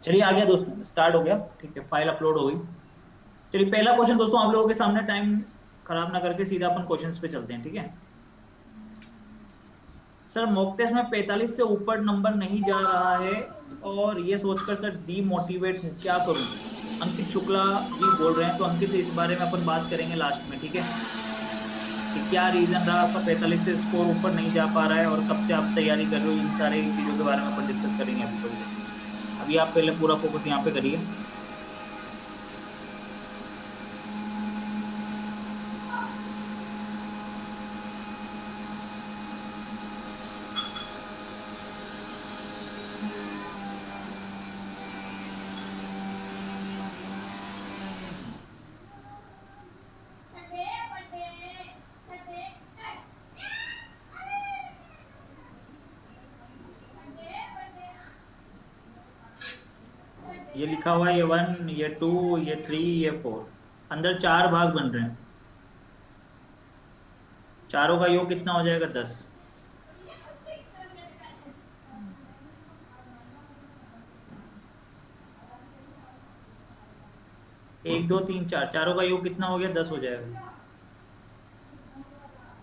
चलिए आ गया दोस्तों, स्टार्ट हो गया। ठीक है, फाइल अपलोड हो गई। चलिए पहला क्वेश्चन दोस्तों, आप लोगों के सामने टाइम खराब ना करके सीधा अपन क्वेश्चंस पे चलते हैं। ठीक है सर, मॉक टेस्ट में 45 से ऊपर नंबर नहीं जा रहा है और ये सोचकर सर डीमोटिवेट हूँ, क्या करूँ? अंकित शुक्ला जी बोल रहे हैं। तो अंकित, इस बारे में अपन बात करेंगे लास्ट में। ठीक है, कि क्या रीजन रहा आपका 45 से स्कोर ऊपर नहीं जा पा रहा है और कब से आप तैयारी कर रहे हो, इन सारे चीजों के बारे में अपन डिस्कस करेंगे अभी थोड़ी देर में। अभी आप पहले पूरा फोकस यहाँ पे करिए। ये लिखा हुआ है, ये 1, ये 2, ये 3, ये 4। अंदर चार भाग बन रहे हैं। चारों का योग कितना हो जाएगा? 10। 1, 2, 3, 4, चारों का योग कितना हो गया? 10 हो जाएगा।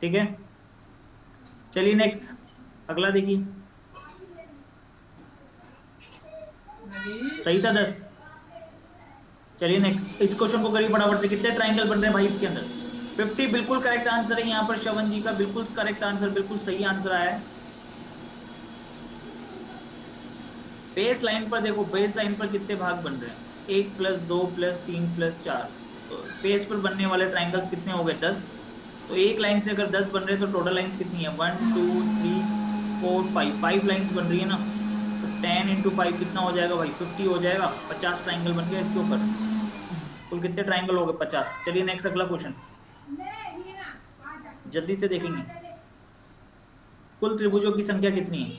ठीक है, चलिए नेक्स्ट, अगला देखिए। सही था 10। चलिए नेक्स्ट, इस क्वेश्चन को करिए फटाफट से। कितने ट्राइंगल बन रहे हैं भाई इसके अंदर? 50 बिल्कुल करेक्ट आंसर है यहाँ पर। श्रवण जी का बिल्कुल करेक्ट आंसर, बिल्कुल सही आंसर आया है। बेस लाइन पर देखो, बेस लाइन पर कितने भाग बन रहे हैं? 1 प्लस 2 प्लस 3 प्लस 4। तो बेस पर बनने वाले ट्राइंगल्स कितने हो गए? 10। तो एक लाइन से अगर 10 बन रहे हैं तो टोटल लाइंस कितनी है? 1, 2, 3, 4, 5, 5 लाइंस बन रही है ना। तो 10 इंटू 5 कितना हो जाएगा भाई? 50 हो जाएगा। 50 ट्राइंगल बन गया इसके ऊपर। कुल कितने ट्राइंगल हो गए? 50। चलिए नेक्स्ट, अगला क्वेश्चन जल्दी से देखेंगे। कुल त्रिभुजों की संख्या कितनी है?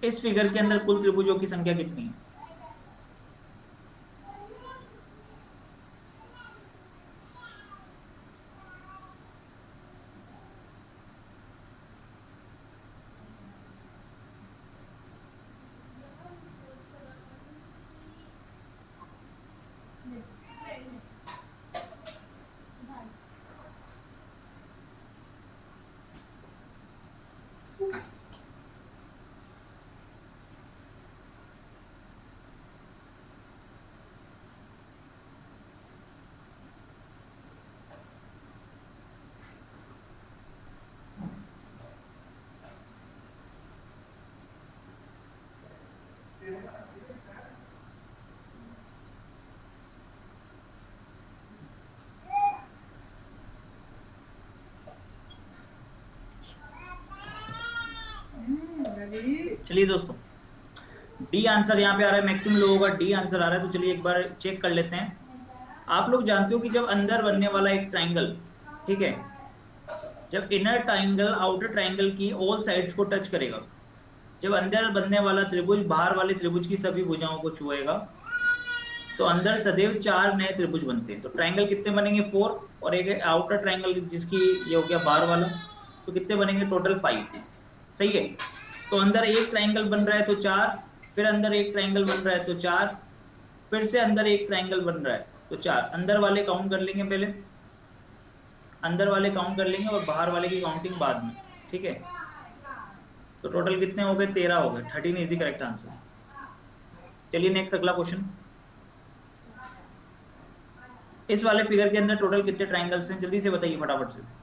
इस फिगर के अंदर कुल त्रिभुजों की संख्या कितनी है? चलिए दोस्तों, डी आंसर यहाँ पे आ रहा है। मैक्सिमम लोगों का डी आंसर आ रहा है। तो चलिए एक बार चेक कर लेते हैं। आप लोग जानते हो कि जब अंदर बनने वाला एक ट्राइंगल, ठीक है, जब इनर ट्राइंगल आउटर ट्राइंगल की ऑल साइड्स को टच करेगा, जब अंदर बनने वाला त्रिभुज बाहर वाले त्रिभुज की सभी भुजाओं को छुएगा, तो अंदर सदैव चार नए त्रिभुज बनते हैं। तो ट्राइंगल कितने बनेंगे? 4। और एक आउटर ट्राइंगल जिसकी ये हो गया बाहर वाला, तो कितने बनेंगे? टोटल 5। सही है। तो अंदर एक ट्राइंगल बन रहा है तो 4, फिर अंदर एक ट्राइंगल बन रहा है तो 4, फिर से अंदर एक ट्राइंगल बन रहा है तो 4। अंदर वाले काउंट कर लेंगे पहले, अंदर वाले काउंट कर लेंगे और बाहर वाले की काउंटिंग बाद में। ठीक है, तो टोटल कितने हो गए? 13 हो गए। 13 इज द करेक्ट आंसर। चलिए नेक्स्ट, अगला क्वेश्चन। इस वाले फिगर के अंदर टोटल कितने ट्राइंगल्स हैं? जल्दी से बताइए फटाफट से।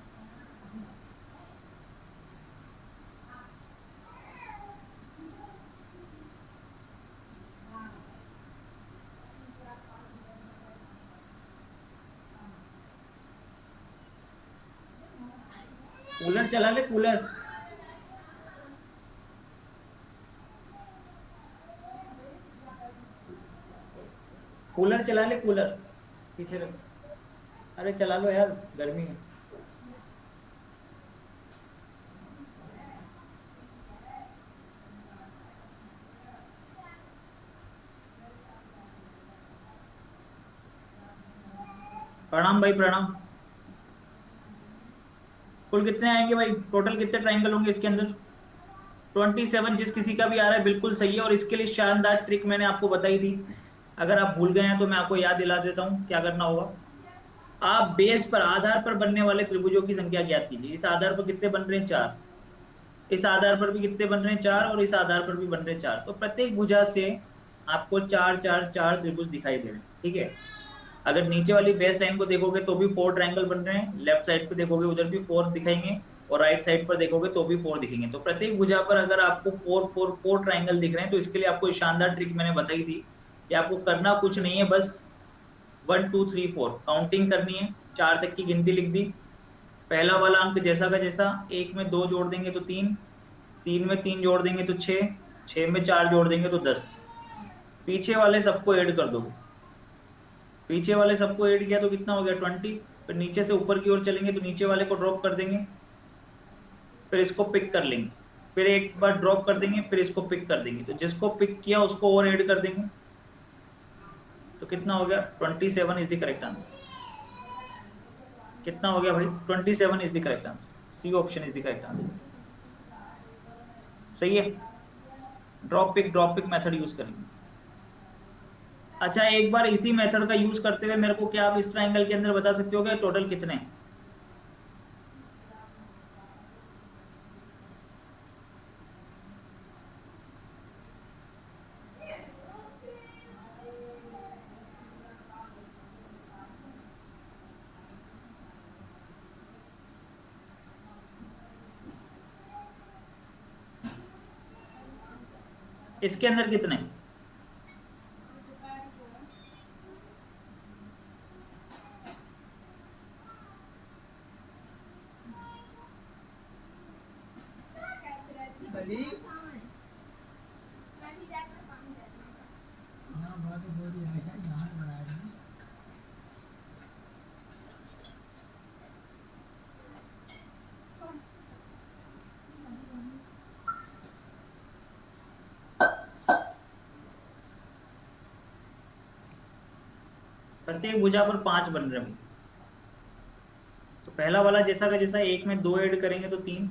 कूलर चला ले, कूलर। कूलर चला ले, कूलर पीछे रख। अरे चला लो यार, गर्मी है। प्रणाम भाई, प्रणाम। कुल कितने आएंगे भाई? टोटल कितने ट्राइंगल होंगे इसके अंदर? 27 जिस किसी का भी आ रहा है बिल्कुल सही है। और इसके लिए शानदार ट्रिक मैंने आपको बताई थी, अगर आप भूल गए हैं तो मैं आपको याद दिला देता हूँ क्या करना होगा। आप बेस पर, आधार पर बनने वाले त्रिभुजों की संख्या ज्ञात कीजिए। इस आधार पर कितने बन रहे हैं? 4। इस आधार पर भी कितने बन रहे हैं? 4। और इस आधार पर भी बन रहे हैं 4। तो प्रत्येक भुजा से आपको 4 4 4 त्रिभुज दिखाई दे रहे हैं, ठीक है। अगर नीचे वाली बेस लाइन को देखोगे तो भी 4 ट्रायंगल बन रहे हैं, लेफ्ट साइड पे देखोगे उधर भी 4 दिखेंगे, और राइट साइड पर देखोगे तो भी 4 दिखेंगे। तो प्रत्येक भुजा पर अगर आपको 4 ट्रायंगल दिख रहे हैं तो इसके लिए आपको शानदार ट्रिक मैंने बताई थी कि आपको करना कुछ नहीं है, बस 1 2 3 4 काउंटिंग करनी है, 4 तक की गिनती लिख दी। पहला वाला अंक जैसा का जैसा, एक में 2 जोड़ देंगे तो 3, 3 में 3 जोड़ देंगे तो 6, 6 में 4 जोड़ देंगे तो 10। पीछे वाले सबको ऐड कर दोगे, पीछे वाले सबको ऐड किया तो कितना हो गया? 20। फिर नीचे से ऊपर की ओर चलेंगे तो नीचे वाले को ड्रॉप कर देंगे, फिर इसको पिक कर लेंगे, फिर एक बार ड्रॉप कर देंगे, फिर इसको पिक कर देंगे। तो जिसको पिक किया उसको और ऐड कर देंगे, तो कितना हो गया? 27 इज द करेक्ट आंसर। कितना हो गया भाई? 27 is the correct answer. C option is the correct answer. सही है। ड्रॉप पिक मेथड यूज करेंगे। अच्छा, एक बार इसी मेथड का यूज करते हुए मेरे को क्या आप इस ट्राइंगल के अंदर बता सकते हो कि टोटल कितने हैं? इसके अंदर कितने? प्रत्येक भुजा पर 5 बन रहे हैं। तो पहला वाला जैसा का जैसा, एक में 2 ऐड करेंगे तो 3,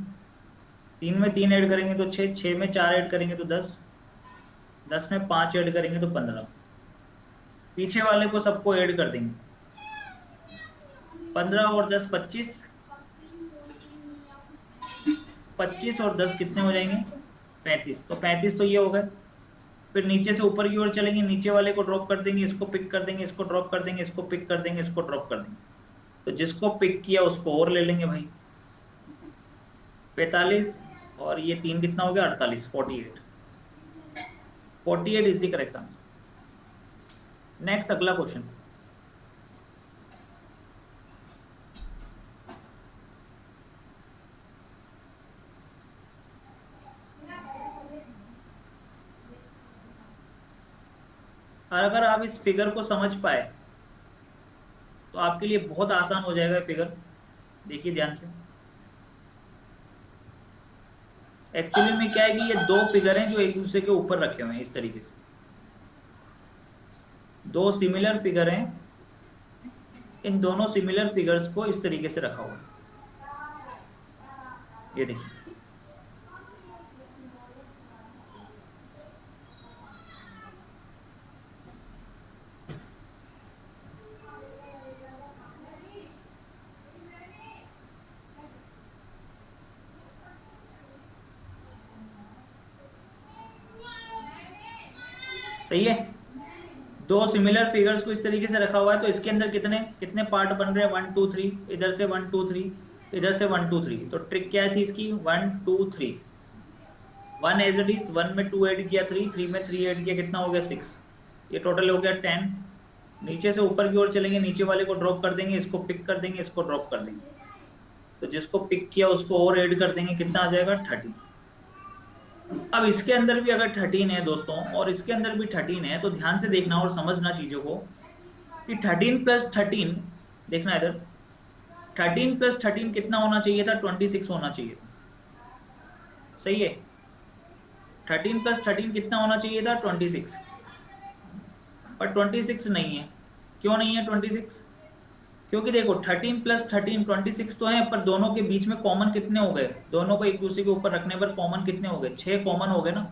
3 में 3 ऐड करेंगे तो 6, 6 में 4 ऐड करेंगे तो 10, 10 में 5 ऐड करेंगे तो 15। पीछे वाले को सबको ऐड कर देंगे, 15 और 10 25, 25 और 10 कितने हो जाएंगे? 35। तो 35 तो ये हो गए। फिर नीचे से ऊपर की ओर चलेंगे, नीचे वाले को ड्रॉप कर देंगे, इसको पिक कर देंगे, इसको ड्रॉप कर देंगे, इसको पिक कर देंगे, इसको ड्रॉप कर देंगे। तो जिसको पिक किया उसको और ले लेंगे भाई, 45। और ये 3 कितना हो गया? 48, 48। 48 is the correct answer. Next अगला क्वेश्चन। और अगर आप इस फिगर को समझ पाए तो आपके लिए बहुत आसान हो जाएगा फिगर। देखिए ध्यान से। एक्चुअली में क्या है कि ये 2 फिगर हैं जो एक दूसरे के ऊपर रखे हुए हैं इस तरीके से। 2 सिमिलर फिगर हैं, इन दोनों सिमिलर फिगर्स को इस तरीके से रखा हुआ है। ये देखिए, सही है। 2 सिमिलर फिगर्स को इस तरीके से रखा हुआ है, तो इसके अंदर कितने कितने पार्ट बन रहे हैं? 1 2 3, इधर से 1 2 3, इधर से 1 2 3। तो ट्रिक क्या थी इसकी? 1 2 3, 1 एज इट इज, 1 में 2 ऐड किया, 3, 3 में 3 ऐड किया, कितना हो गया? 6। ये टोटल हो गया 10। नीचे से ऊपर की ओर चलेंगे, नीचे वाले को ड्रॉप कर देंगे, इसको पिक कर देंगे, इसको ड्रॉप कर देंगे। तो जिसको पिक किया उसको और ऐड कर देंगे, कितना आ जाएगा? 30। अब इसके अंदर भी अगर 13 है दोस्तों, और इसके अंदर भी 13 है, तो ध्यान से देखना और समझना चीजों को कि 13 प्लस 13, देखना इधर, 13 प्लस 13 कितना होना चाहिए था? 26 होना चाहिए था। सही है। 13 प्लस 13 कितना होना चाहिए था? 26। पर 26 नहीं है। क्यों नहीं है 26? क्योंकि देखो 13 प्लस 13 26 तो है, पर दोनों के बीच में कॉमन कितने हो गए, दोनों को एक दूसरे के ऊपर रखने पर कॉमन कितने हो गए, 6 कॉमन हो गए ना,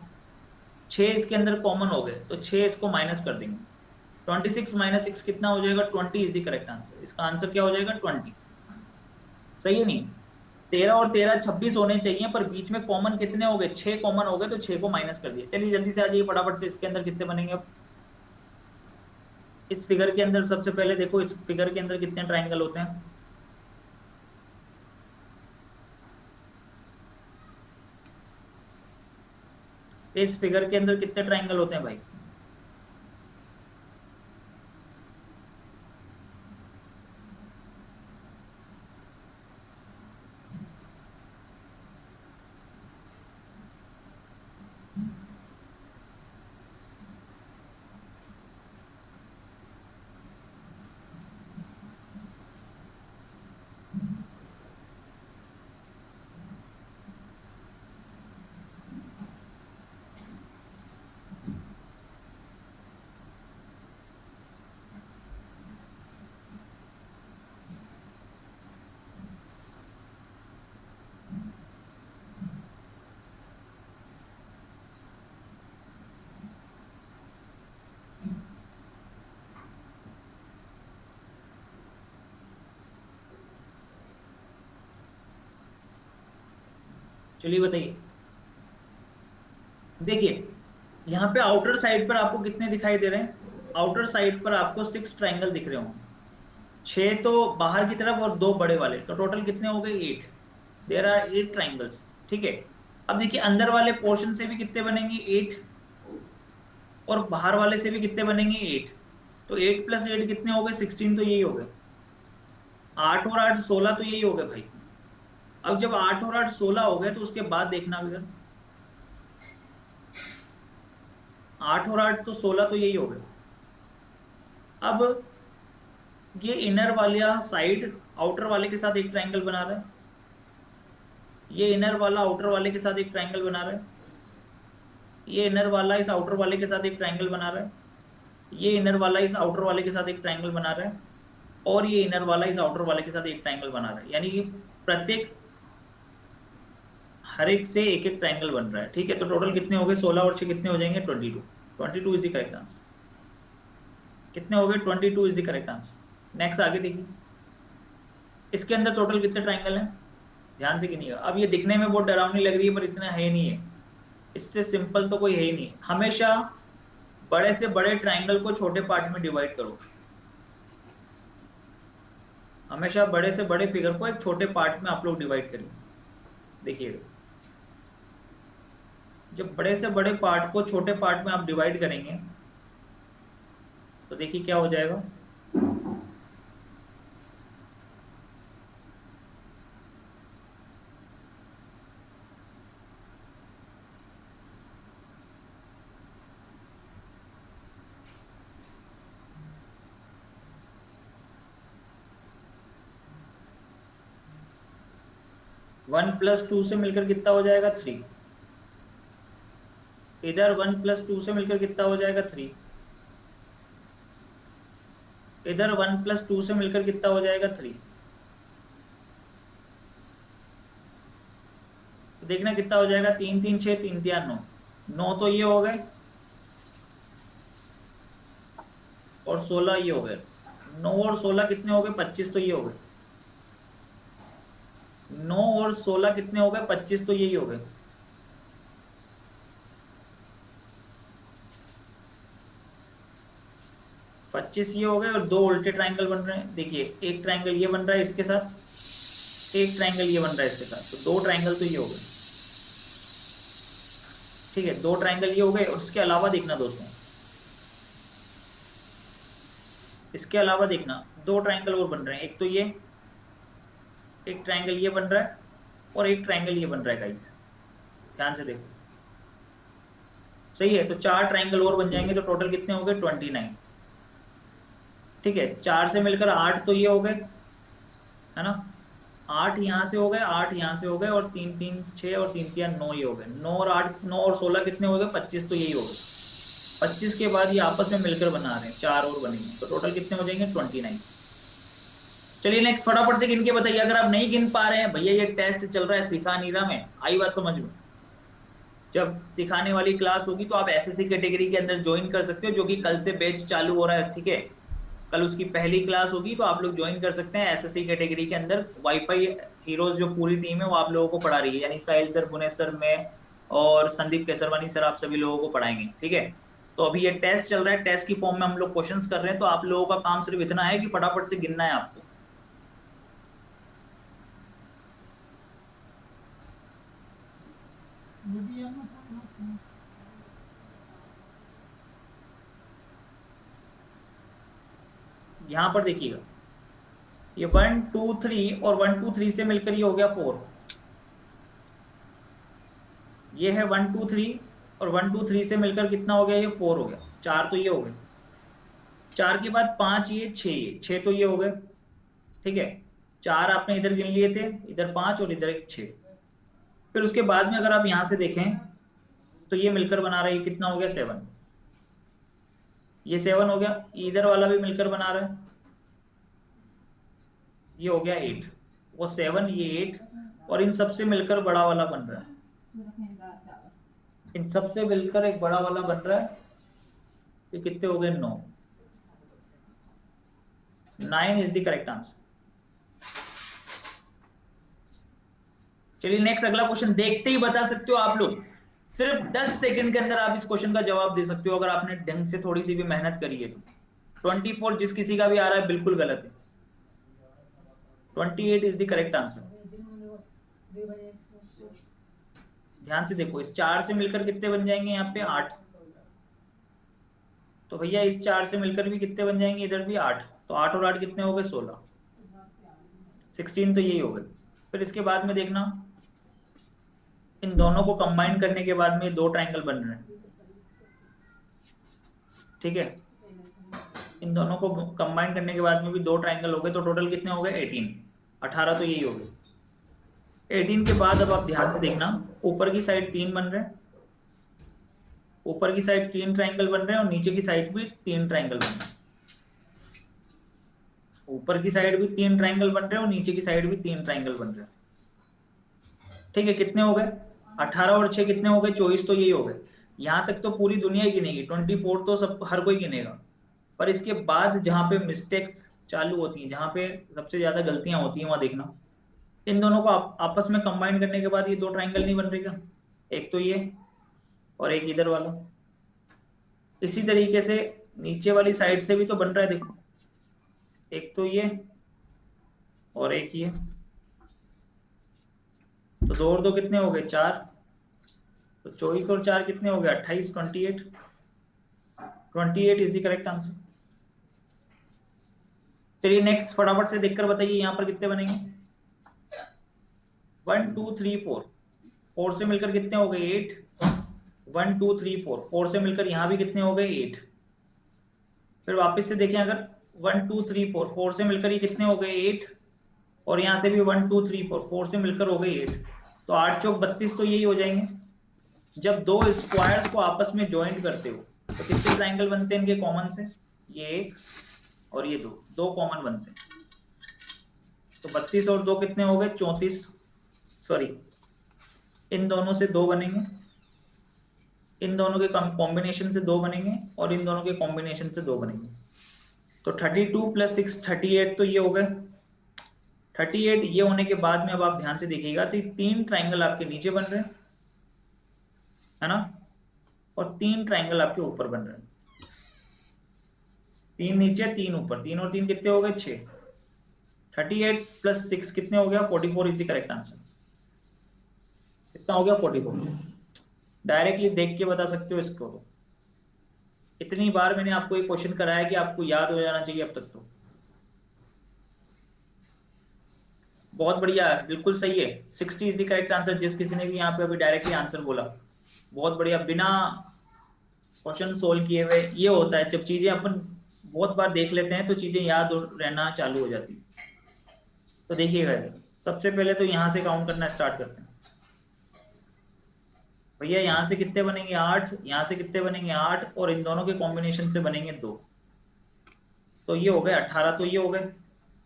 6 इसके अंदर कॉमन हो गए, तो 6 इसको माइनस कर देंगे। 26 माइनस 6 कितना हो जाएगा, 20 इज द करेक्ट आंसर। इसका आंसर क्या हो जाएगा, 20। सही है नहीं, 13 और 13 26 होने चाहिए, पर बीच में कॉमन कितने हो गए, 6 कॉमन हो गए, तो 6 को माइनस कर दिया। चलिए जल्दी से आ जाइए फटाफट से, इसके अंदर कितने बनेंगे अब। इस फिगर के अंदर सबसे पहले देखो, इस फिगर के अंदर कितने ट्राइंगल होते हैं। इस फिगर के अंदर कितने ट्राइंगल होते हैं भाई। चलिए बताइए। देखिए यहाँ पे आउटर साइड पर आपको कितने दिखाई दे रहे हैं, आउटर साइड पर आपको 6 ट्राइंगल दिख रहे होंगे, 6 तो बाहर की तरफ और 2 बड़े वाले, तो टोटल कितने हो गए, 8। देयर आर 8 ट्राइंगल्स, ठीक है। अब देखिए अंदर वाले पोर्शन से भी कितने बनेंगे, 8, और बाहर वाले से भी कितने बनेंगे, 8। तो 8 प्लस 8 कितने हो गए, 16, तो यही हो गए। 8 और 8 16, तो यही हो गए भाई। अब जब 8 और 8 16 हो गए, तो उसके बाद देखना इधर, 8 और 8 तो 16, तो यही हो गए। अब ये इनर वाला साइड आउटर वाले के साथ एक ट्रायंगल बना रहा है, ये इनर वाला आउटर वाले के साथ एक ट्रायंगल बना रहा है, ये इनर वाला इस आउटर वाले के साथ एक ट्रायंगल बना रहा है, ये इनर वाला इस आउटर वाले के साथ एक ट्रायंगल बना रहा है, और ये इनर वाला इस आउटर वाले के साथ एक ट्रायंगल बना रहा है। यानी कि प्रत्येक हर एक से एक एक ट्रायंगल बन रहा है, ठीक है। तो टोटल कितने हो गए, 16 और 6 कितने हो जाएंगे, 22। 22 इज द करेक्ट आंसर। कितने हो गए, 22 is the correct answer. Next आगे देखिए, इसके अंदर टोटल कितने ट्रायंगल हैं, ध्यान से गिनिएगा। अब ये दिखने में बहुत डरावनी लग रही है, पर इतना है नहीं है, इससे सिंपल तो कोई है ही नहीं। हमेशा बड़े से बड़े ट्रायंगल को छोटे पार्ट में डिवाइड करो, हमेशा बड़े से बड़े फिगर को एक छोटे पार्ट में आप लोग डिवाइड करें। देखिएगा, जब बड़े से बड़े पार्ट को छोटे पार्ट में आप डिवाइड करेंगे, तो देखिए क्या हो जाएगा। वन प्लस टू से मिलकर कितना हो जाएगा, 3। इधर 1 + 2 से मिलकर कितना हो जाएगा, 3। इधर 1 + 2 से मिलकर कितना हो जाएगा, 3। तो देखना कितना हो जाएगा, 3 3 6, 3 3 9, 9 तो ये हो गए, और 16 ये हो गए। 9 और 16 कितने हो गए, 25, तो ये हो गए। 9 और 16 कितने हो गए, 25, तो यही हो गए। पच्चीस ये हो गए, और 2 उल्टे ट्राइंगल बन रहे हैं। देखिए एक ट्राइंगल ये बन रहा है इसके साथ, एक ट्राइंगल ये बन रहा है इसके साथ, तो 2 ट्राइंगल तो ये हो गए, ठीक है। 2 ट्राइंगल ये हो गए, और इसके अलावा देखना दोस्तों, इसके अलावा देखना 2 ट्राइंगल और बन रहे हैं। एक तो ये, एक ट्राइंगल ये बन रहा है, और एक ट्राइंगल ये बन रहा है गाइस, ध्यान से देखो। सही है, तो 4 ट्राइंगल और बन जाएंगे, तो टोटल कितने हो गए, 29, ठीक है। 4 से मिलकर 8 तो ये हो गए, है ना। 8 यहाँ से हो गए, 8 यहाँ से हो गए, और 3 3 6, और 3 3 9 ये हो गए। 9 और 8, 9 और 16 कितने हो गए, 25, तो यही हो गए। 25 के बाद ये आपस में मिलकर बना रहे हैं, 4 और बनेंगे, तो टोटल कितने हो जाएंगे, 29। चलिए नेक्स्ट फटाफट से गिन के बताइए, अगर आप नहीं गिन पा रहे हैं भैया ये टेस्ट चल रहा है सिखा नहीं रहा मैं, आई बात समझ में। जब सिखाने वाली क्लास होगी तो आप एसएससी कैटेगरी के अंदर ज्वाइन कर सकते हो, जो कि कल से बैच चालू हो रहा है, ठीक है। कल उसकी पहली क्लास होगी तो आप लोग ज्वाइन कर सकते हैं एसएससी कैटेगरी के अंदर। वाईफाई हीरोज जो पूरी टीम है वो आप लोगों को पढ़ा रही है, यानी साहिल सर, पुनेश सर, मैं और संदीप केसरवानी सर, आप सभी लोगों को पढ़ाएंगे, ठीक है। तो अभी ये टेस्ट चल रहा है, टेस्ट की फॉर्म में हम लोग क्वेश्चंस कर रहे हैं, तो आप लोगों का काम सिर्फ इतना है कि फटाफट से गिनना है आपको। यहां पर देखिएगा, ये 1 2 3 और 1 2 3 से मिलकर ये हो गया 4, ये है 1 2 3 और 1 2 3 से मिलकर कितना हो गया, ये 4 हो गया, 4 तो ये हो गए, 4 के बाद 5 ये 6, ये 6 तो ये हो गए, ठीक है। 4 आपने इधर गिन लिए थे, इधर 5 और इधर एक 6। फिर उसके बाद में अगर आप यहां से देखें तो ये मिलकर बना रहा है, ये कितना हो गया 7, ये 7 हो गया, इधर वाला भी मिलकर बना रहा है, ये हो गया 8, वो 7 ये 8, और इन सबसे मिलकर बड़ा वाला बन रहा है, इन सबसे मिलकर एक बड़ा वाला बन रहा है, ये कितने हो गए 9, 9 इज द करेक्ट आंसर। चलिए नेक्स्ट अगला क्वेश्चन देखते ही बता सकते हो आप लोग, सिर्फ 10 सेकंड के अंदर आप इस क्वेश्चन का जवाब दे सकते हो अगर आपने ढंग से थोड़ी सी भी मेहनत करी है तो। 24 जिस किसी का भी आ रहा है बिल्कुल गलत है, 28 इज द करेक्ट आंसर। ध्यान से देखो, इस 4 से मिलकर कितने बन जाएंगे यहाँ पे 8, तो भैया इस 4 से मिलकर भी कितने बन जाएंगे, इधर भी 8, तो 8 और 8 कितने हो गए 16, 16 तो यही हो गए। फिर इसके बाद में देखना, इन दोनों को कंबाइन करने के बाद में 2 ट्रायंगल बन रहे हैं, ठीक है। इन दोनों को कंबाइन करने के बाद में भी 2 ट्रायंगल हो गए, तो टोटल कितने हो गए 18, 18 तो यही हो गए। 18 के बाद अब आप ध्यान से देखना, ऊपर की साइड 3 बन रहे हैं, ऊपर की साइड 3 ट्रायंगल बन रहे हैं और नीचे की साइड भी 3 ट्रायंगल बन रहे हैं, ऊपर की साइड भी 3 ट्रायंगल बन रहे हैं और नीचे की साइड भी 3 ट्रायंगल बन रहे हैं, ठीक है। कितने हो गए 18 और 6 कितने हो गए 24, तो यही हो गए। यहां तक तो पूरी दुनिया ही गिनेगी, 24 तो सब हर कोई गिनेगा, पर इसके बाद जहां पे मिस्टेक्स चालू होती हैं, जहां पे सबसे ज्यादा गलतियां होती हैं वहां देखना, इन दोनों को आपस में कंबाइन करने के बाद ये 2 ट्रायंगल नहीं बन रहे क्या, एक तो ये और एक इधर वाला। इसी तरीके से नीचे वाली साइड से भी तो बन रहा है, देखो एक तो ये और एक ये, तो 2 और 2 कितने हो गए 4, तो 24 और 4 कितने हो गए 28, 28, 28 इज द करेक्ट आंसर। चलिए नेक्स्ट फटाफट से देखकर बताइए यहाँ पर कितने बनेंगे, 1 2 3 4, 4 से मिलकर कितने हो गए 8, 1 2 3 4, 4 से मिलकर यहाँ भी कितने हो गए 8। फिर वापस से देखें, अगर 1 2 3 4, 4 से मिलकर ये कितने हो गए 8, और यहाँ से भी 1 2 3 4, 4 से मिलकर हो गए 8, तो 8 चौक 32 तो यही हो जाएंगे। जब 2 स्क्वायर्स को आपस में ज्वाइंट करते हो तो कितने ट्रायंगल बनते हैं इनके कॉमन से, ये 1 और ये 2, 2 कॉमन बनते हैं, तो 32 और 2 कितने हो गए 34, सॉरी इन दोनों से 2 बनेंगे, इन दोनों के कॉम्बिनेशन से 2 बनेंगे और इन दोनों के कॉम्बिनेशन से 2 बनेंगे, तो 32 + 6 38, तो ये हो गए 38। ये होने के बाद में अब आप ध्यान से देखिएगा तो 3 ट्रायंगल आपके नीचे बन रहे हैं, है ना, और 3 ट्रायंगल आपके ऊपर बन रहे हैं, 3 नीचे 3 ऊपर, 3 और 3 कितने हो गए 6, 38 + 6 कितने हो गया 44 इज द करेक्ट आंसर। कितना हो गया 44, डायरेक्टली देख के बता सकते हो इसको, इतनी बार मैंने आपको एक क्वेश्चन कराया कि आपको याद हो जाना चाहिए अब तक तो। बहुत बढ़िया, बिल्कुल सही है, 60 इज द करेक्ट आंसर, जिस किसी ने भी यहाँ पे अभी डायरेक्टली आंसर बोला, बहुत बढ़िया, बिना क्वेश्चन सोल्व किए हुए। ये होता है जब चीजें अपन बहुत बार देख लेते हैं तो चीजें याद रहना चालू हो जाती है। तो देखिएगा, सबसे पहले तो यहाँ से काउंट करना स्टार्ट करते हैं भैया, यहाँ से कितने बनेंगे 8, यहाँ से कितने बनेंगे 8, और इन दोनों के कॉम्बिनेशन से बनेंगे 2, तो ये हो गए 18, तो ये हो गए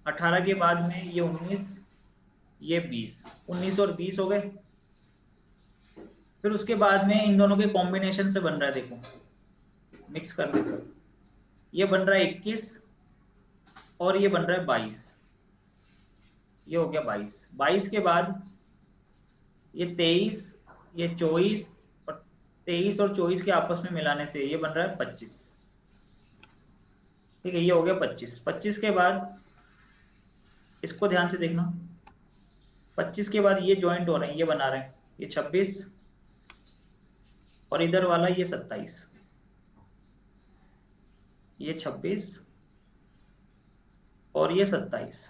18 के बाद में ये 19, ये 20, 19 और 20 हो गए। फिर उसके बाद में इन दोनों के कॉम्बिनेशन से बन रहा है, देखो मिक्स कर देते हैं। ये बन रहा है 21 और ये बन रहा है 22, ये हो गया 22। 22 के बाद ये 23, ये 24 और 23 और 24 के आपस में मिलाने से ये बन रहा है 25। ठीक है, ये हो गया 25। 25 के बाद इसको ध्यान से देखना, 25 के बाद ये ज्वाइंट हो रहे हैं, ये बना रहे हैं, ये 26 और इधर वाला ये 27, ये 26 और ये 27।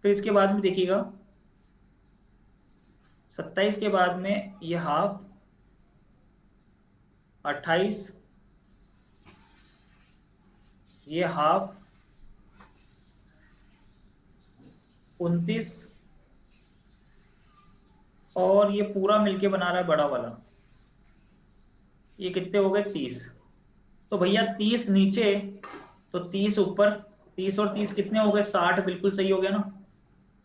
फिर इसके बाद में देखिएगा 27 के बाद में ये हाफ, 28, ये हाफ, 29 और ये पूरा मिलके बना रहा है बड़ा वाला, ये कितने हो गए 30। तो भैया 30 नीचे तो 30 ऊपर, 30 और 30 कितने हो गए 60, बिल्कुल सही हो गया ना।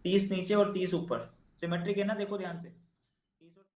30 नीचे और 30 ऊपर, सिमेट्रिक है ना, देखो ध्यान से।